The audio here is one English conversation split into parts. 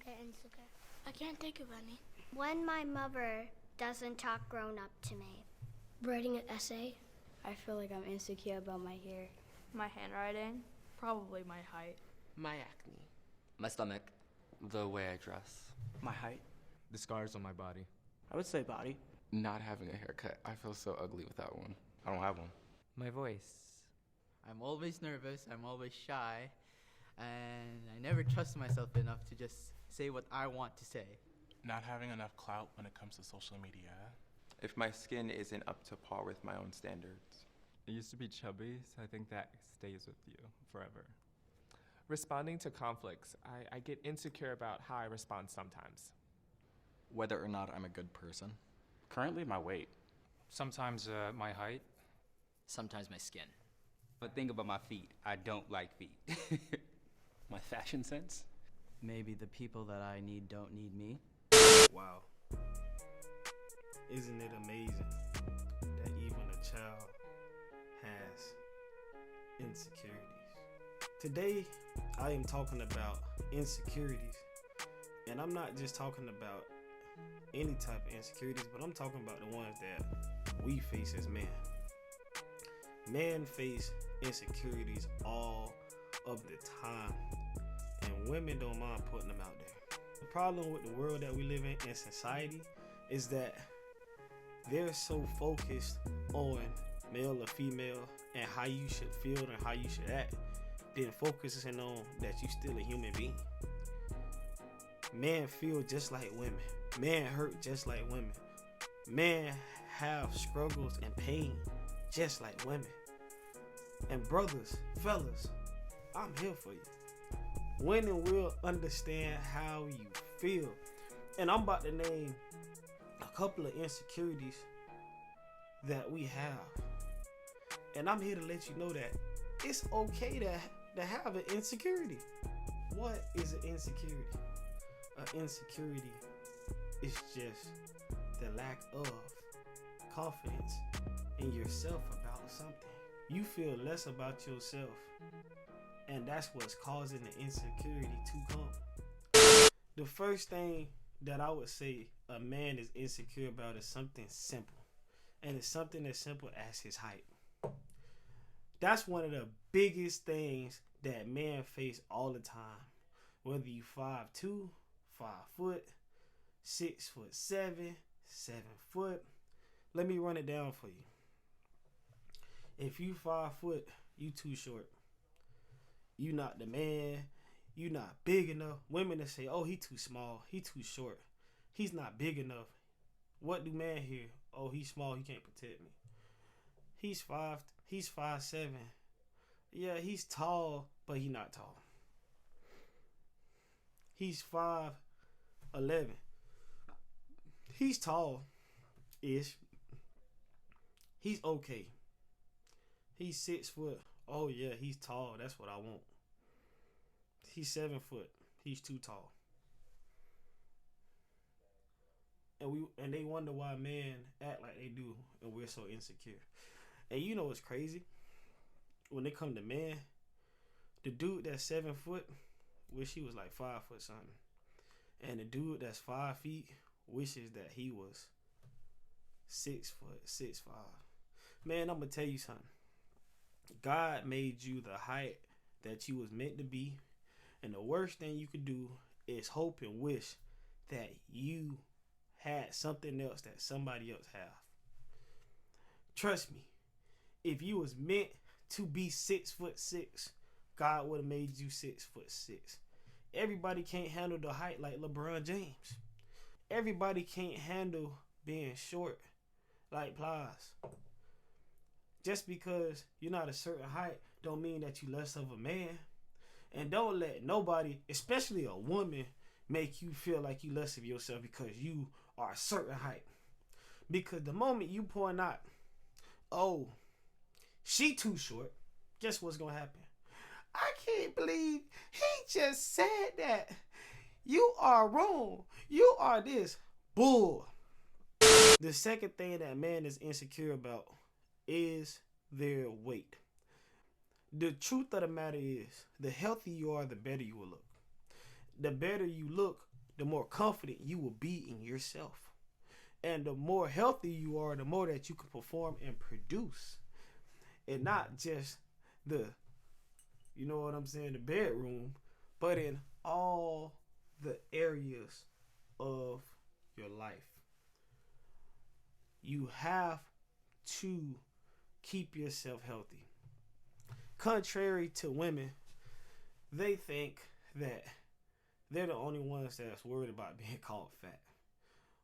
get insecure? I can't think of any. When my mother doesn't talk grown up to me. Writing an essay. I feel like I'm insecure about my hair. My handwriting. Probably my height. My acne. My stomach. The way I dress. My height. The scars on my body. I would say body. Not having a haircut. I feel so ugly without one. I don't have one. My voice. I'm always nervous, I'm always shy, and I never trust myself enough to just say what I want to say. Not having enough clout when it comes to social media. If my skin isn't up to par with my own standards. I used to be chubby, so I think that stays with you forever. Responding to conflicts. I get insecure about how I respond sometimes. Whether or not I'm a good person. Currently, my weight. Sometimes my height. Sometimes my skin. But think about my feet. I don't like feet. My fashion sense. Maybe the people that I need don't need me. Wow. Isn't it amazing that even a child has insecurities? Today, I am talking about insecurities. And I'm not just talking about any type of insecurities, but I'm talking about the ones that we face as men. Men face insecurities all of the time, and women don't mind putting them out there. The problem with the world that we live in society is that they're so focused on male or female and how you should feel and how you should act, then focusing on that you still a human being. Men feel just like women. Men hurt just like women. Men have struggles and pain just like women. And brothers, fellas, I'm here for you. Women will understand how you feel. And I'm about to name a couple of insecurities that we have. And I'm here to let you know that it's okay to have an insecurity. What is an insecurity? An insecurity is just the lack of confidence in yourself about something. You feel less about yourself, and that's what's causing the insecurity to come. The first thing that I would say a man is insecure about is something simple, and it's something as simple as his height. That's one of the biggest things that men face all the time. Whether you 5'2", 5 foot, 6'7", 7 foot. Let me run it down for you. If you 5 foot, you too short. You not the man. You not big enough. Women that say, oh, he too small. He too short. He's not big enough. What do men hear? Oh, he's small. He can't protect me. He's 5'7". Yeah, he's tall, but he not tall. He's 5'11". He's tall-ish. He's okay. He's 6 foot. Oh yeah, he's tall. That's what I want. He's 7 foot. He's too tall. And they wonder why men act like they do, and we're so insecure. And you know what's crazy? When it come to men, the dude that's 7 foot wish he was like 5 foot something, and the dude that's 5 feet wishes that he was 6 foot, 6'5". Man, I'm gonna tell you something. God made you the height that you was meant to be, and the worst thing you could do is hope and wish that you had something else that somebody else have. Trust me, if you was meant to be 6'6", God would have made you 6'6". Everybody can't handle the height like LeBron James. Everybody can't handle being short like Plies. Just because you're not a certain height don't mean that you less of a man. And don't let nobody, especially a woman, make you feel like you less of yourself because you are a certain height. Because the moment you point out, oh, she too short, guess what's gonna happen? I can't believe he just said that. You are wrong. You are this. Bull. The second thing that man is insecure about is their weight. The truth of the matter is, the healthier you are, the better you will look. The better you look, the more confident you will be in yourself. And the more healthy you are, the more that you can perform and produce. And not just the, you know what I'm saying, the bedroom, but in all the areas of your life. You have to keep yourself healthy. Contrary to women, they think that they're the only ones that's worried about being called fat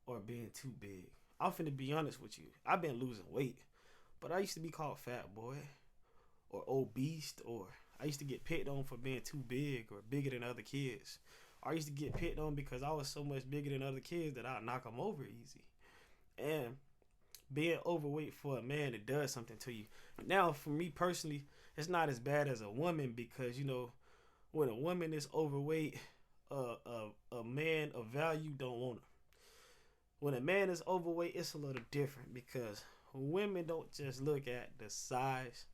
or being too big. I'm finna be honest with you. I've been losing weight, but I used to be called fat boy or obese, or I used to get picked on for being too big or bigger than other kids. I used to get picked on because I was so much bigger than other kids that I'd knock them over easy. And being overweight for a man, it does something to you. Now, for me personally, it's not as bad as a woman because, you know, when a woman is overweight, a man of value don't want her. When a man is overweight, it's a little different because women don't just look at the size,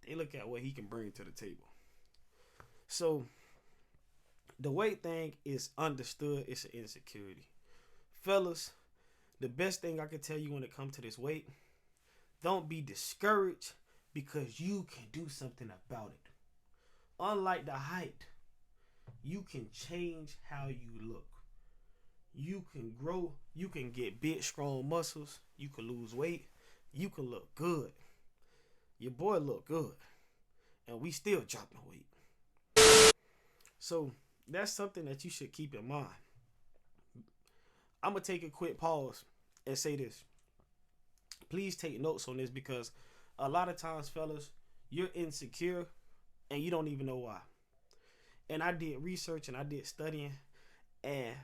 they look at what he can bring to the table. So the weight thing is understood. It's an insecurity. Fellas, the best thing I can tell you when it comes to this weight, don't be discouraged because you can do something about it. Unlike the height, you can change how you look. You can grow. You can get big, strong muscles. You can lose weight. You can look good. Your boy look good. And we still dropping weight. So that's something that you should keep in mind. I'm going to take a quick pause and say this. Please take notes on this because a lot of times, fellas, you're insecure and you don't even know why. And I did research and I did studying and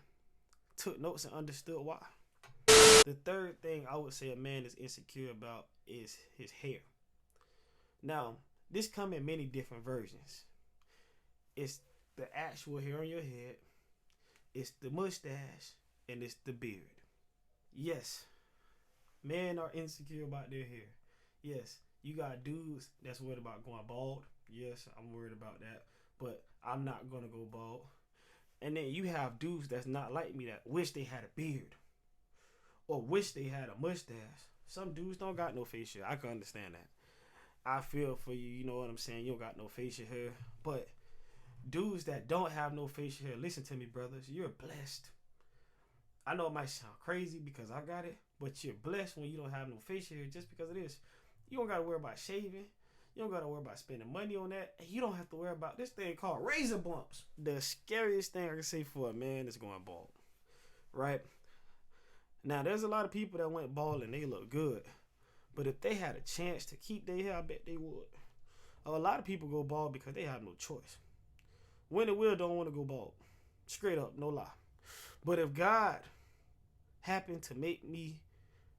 took notes and understood why. The third thing I would say a man is insecure about is his hair. Now, this come in many different versions. It's the actual hair on your head, it's the mustache, and it's the beard. Yes, men are insecure about their hair. Yes, you got dudes that's worried about going bald. Yes, I'm worried about that, but I'm not gonna go bald. And then you have dudes that's not like me that wish they had a beard or wish they had a mustache. Some dudes don't got no facial hair. I can understand that. I feel for you, you know what I'm saying? You don't got no facial hair. But dudes that don't have no facial hair, listen to me, brothers. You're blessed. I know it might sound crazy because I got it, but you're blessed when you don't have no facial hair just because of this. You don't got to worry about shaving. You don't got to worry about spending money on that. And you don't have to worry about this thing called razor bumps. The scariest thing I can say for a man is going bald. Right? Now, there's a lot of people that went bald and they look good. But if they had a chance to keep their hair, I bet they would. A lot of people go bald because they have no choice. When and will don't want to go bald. Straight up, no lie. But if God happened to make me,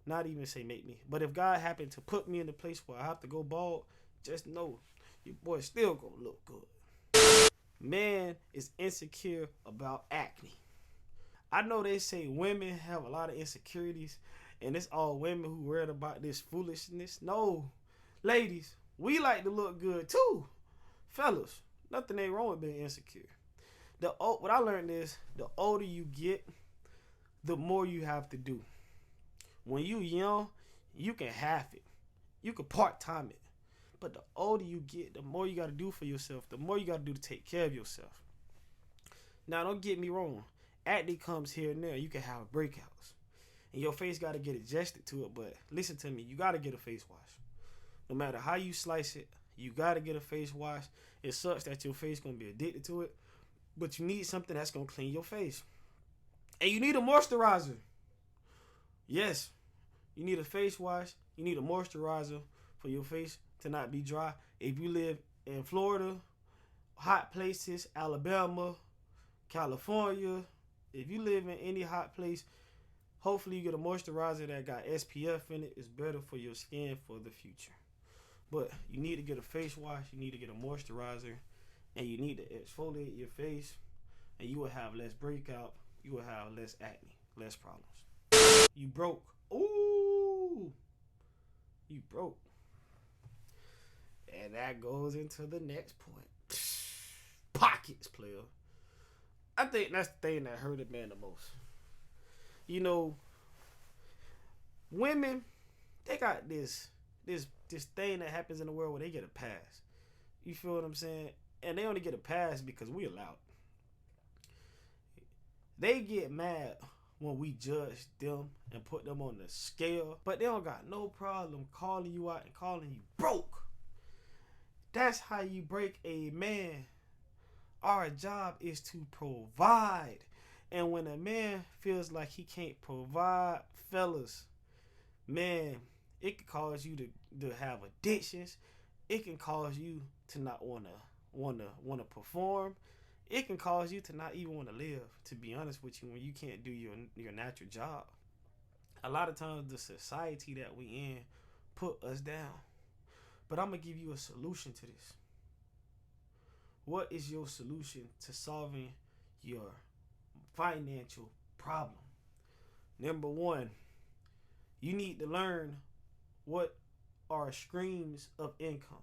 not even say make me, but if God happened to put me in the place where I have to go bald, just know your boy still gonna look good. Man is insecure about acne. I know they say women have a lot of insecurities and it's all women who worried about this foolishness. No, ladies, we like to look good too. Fellas, nothing ain't wrong with being insecure. What I learned is the older you get, the more you have to do. When you young, you can half it. You can part-time it. But the older you get, the more you got to do for yourself, the more you got to do to take care of yourself. Now, don't get me wrong. Acne comes here and there. You can have breakouts. And your face got to get adjusted to it. But listen to me. You got to get a face wash. No matter how you slice it, you got to get a face wash. It sucks that your face going to be addicted to it. But you need something that's going to clean your face. And you need a moisturizer. Yes. You need a face wash. You need a moisturizer for your face to not be dry. If you live in Florida, hot places, Alabama, California, if you live in any hot place, hopefully you get a moisturizer that got SPF in it. It's better for your skin for the future. But you need to get a face wash, you need to get a moisturizer, and you need to exfoliate your face, and you will have less breakout, you will have less acne, less problems. You broke. Ooh! You broke. And that goes into the next point. Pockets, player. I think that's the thing that hurt a man the most. You know, women, they got this thing that happens in the world where they get a pass. You feel what I'm saying? And they only get a pass because we allow it. They get mad when we judge them and put them on the scale, but they don't got no problem calling you out and calling you broke. That's how you break a man. Our job is to provide. And when a man feels like he can't provide, fellas, man, it can cause you to have addictions. It can cause you to not wanna perform. It can cause you to not even want to live, to be honest with you, when you can't do your natural job. A lot of times the society that we in put us down. But I'm going to give you a solution to this. What is your solution to solving your financial problem? Number one, you need to learn what are streams of income.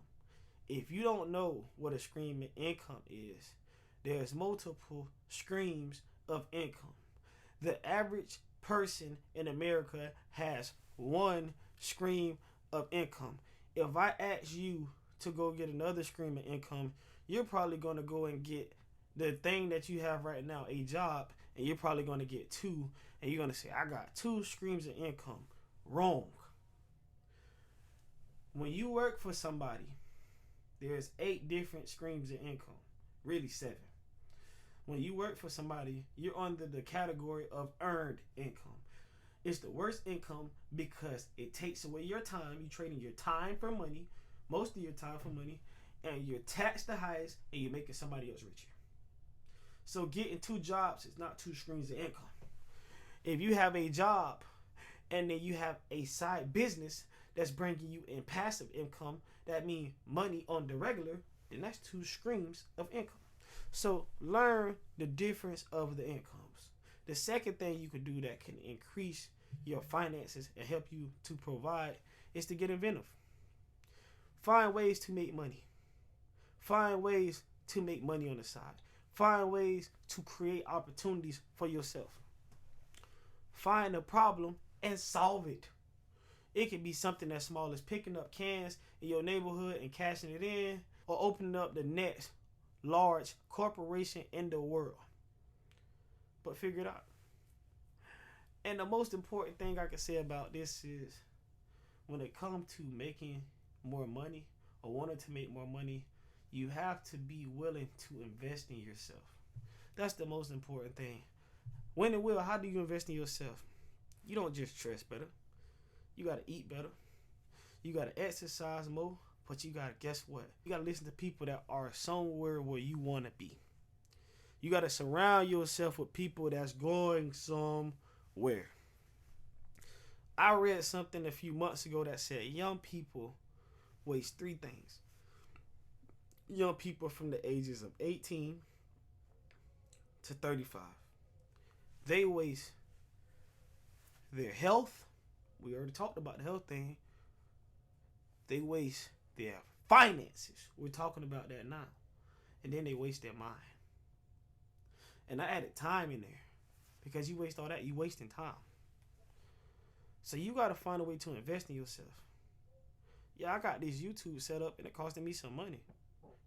If you don't know what a stream of income is, there's multiple streams of income. The average person in America has one stream of income. If I ask you to go get another stream of income, you're probably going to go and get the thing that you have right now, a job, and you're probably going to get two, and you're going to say, I got two streams of income. Wrong. When you work for somebody, there's 8 different streams of income. Really 7. When you work for somebody, you're under the category of earned income. It's the worst income because it takes away your time. You're trading your time for money, most of your time for money, and you're taxed the highest, and you're making somebody else richer. So getting 2 jobs is not 2 streams of income. If you have a job and then you have a side business that's bringing you in passive income, that means money on the regular, then that's 2 streams of income. So learn the difference of the incomes. The second thing you can do that can increase your finances and help you to provide is to get inventive. Find ways to make money. Find ways to make money on the side. Find ways to create opportunities for yourself. Find a problem and solve it. It can be something as small as picking up cans in your neighborhood and cashing it in, or opening up the next large corporation in the world. But figure it out. And the most important thing I can say about this is, when it comes to making more money or wanting to make more money, you have to be willing to invest in yourself. That's the most important thing. When and will, how do you invest in yourself? You don't just dress better. You got to eat better. You got to exercise more. But you got to, guess what? You got to listen to people that are somewhere where you want to be. You got to surround yourself with people that's going somewhere. I read something a few months ago that said young people waste 3 things. Young people from the ages of 18 to 35. They waste their health. We already talked about the health thing. They waste their finances. We're talking about that now. And then they waste their mind. And I added time in there. Because you waste all that, you wasting time. So you got to find a way to invest in yourself. Yeah, I got this YouTube set up and it costing me some money.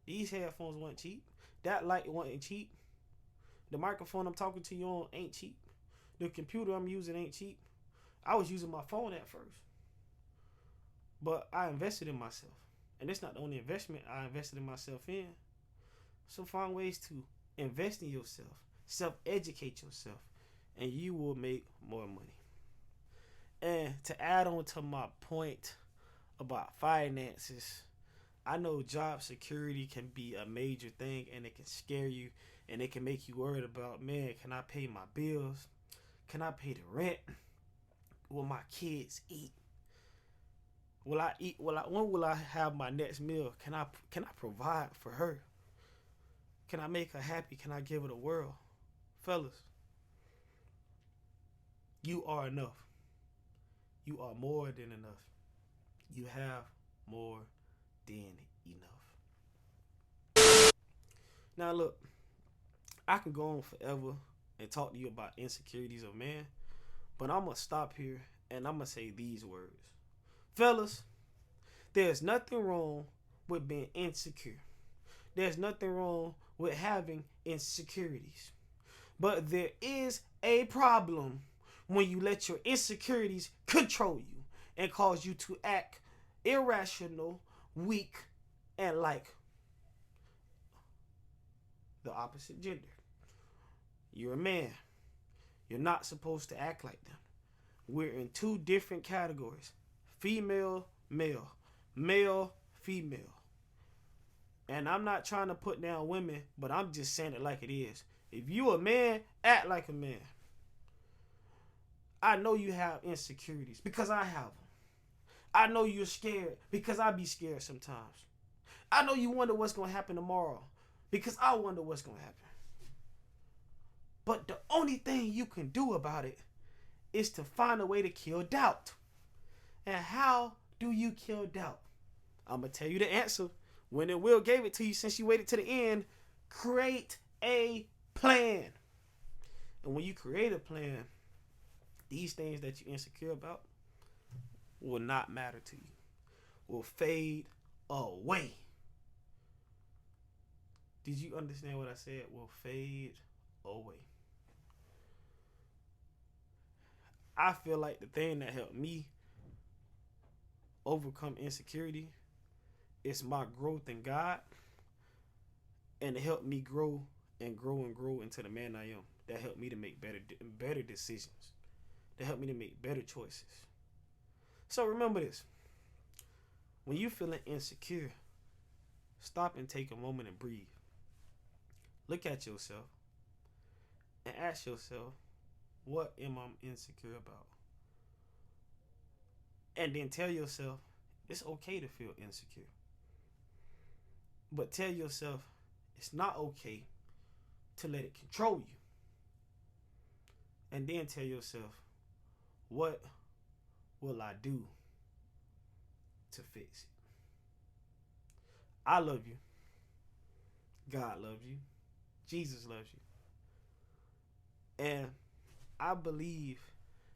These headphones weren't cheap. That light wasn't cheap. The microphone I'm talking to you on ain't cheap. The computer I'm using ain't cheap. I was using my phone at first. But I invested in myself. And it's not the only investment I invested in myself in. So find ways to invest in yourself. Self-educate yourself. And you will make more money. And to add on to my point about finances, I know job security can be a major thing and it can scare you and it can make you worried about, man, can I pay my bills? Can I pay the rent? Will my kids eat? Will I eat? When will I have my next meal? Can I provide for her? Can I make her happy? Can I give her the world? Fellas, you are enough. You are more than enough. You have more than enough. Now look, I can go on forever and talk to you about insecurities of man, but I'm going to stop here and I'm going to say these words. Fellas, there's nothing wrong with being insecure. There's nothing wrong with having insecurities. But there is a problem when you let your insecurities control you and cause you to act irrational, weak, and like the opposite gender. You're a man. You're not supposed to act like them. We're in two different categories. Female, male. Male, female. And I'm not trying to put down women, but I'm just saying it like it is. If you a man, act like a man. I know you have insecurities because I have them. I know you're scared because I be scared sometimes. I know you wonder what's going to happen tomorrow because I wonder what's going to happen. But the only thing you can do about it is to find a way to kill doubt. And how do you kill doubt? I'm going to tell you the answer. When and Will gave it to you since you waited to the end. Create a plan. And when you create a plan, these things that you're insecure about will not matter to you. Will fade away. Did you understand what I said? Will fade away. I feel like the thing that helped me overcome insecurity is my growth in God, and it helped me grow and grow and grow into the man I am. That helped me to make better decisions. That helped me to make better choices. So remember this. When you're feeling insecure, stop and take a moment and breathe. Look at yourself and ask yourself, what am I insecure about? And then tell yourself, it's okay to feel insecure. But tell yourself, it's not okay to let it control you. And then tell yourself, what will I do to fix it? I love you. God loves you. Jesus loves you. And I believe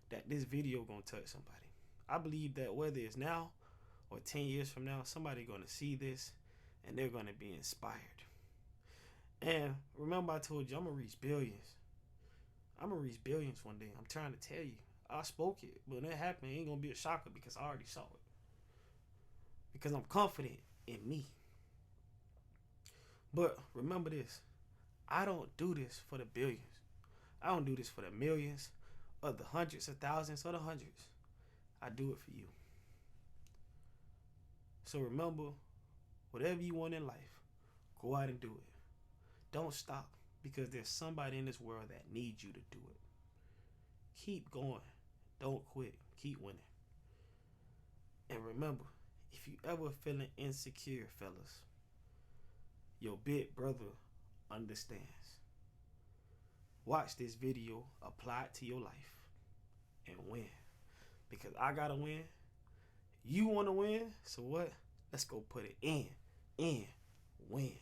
that this video gonna touch somebody. I believe that whether it's now or 10 years from now, somebody gonna see this and they're gonna be inspired. And remember, I told you I'm gonna reach billions. I'm gonna reach billions one day. I'm trying to tell you. I spoke it, but when it happened, it ain't gonna be a shocker because I already saw it. Because I'm confident in me. But remember this. I don't do this for the billions. I don't do this for the millions or the hundreds of thousands or the hundreds. I do it for you. So remember, whatever you want in life, go out and do it. Don't stop, because there's somebody in this world that needs you to do it. Keep going. Don't quit. Keep winning. And remember, if you ever feeling insecure, fellas, your big brother understands. Watch this video, apply it to your life, and win. Because I gotta win. You wanna win? So what? Let's go put it in, win.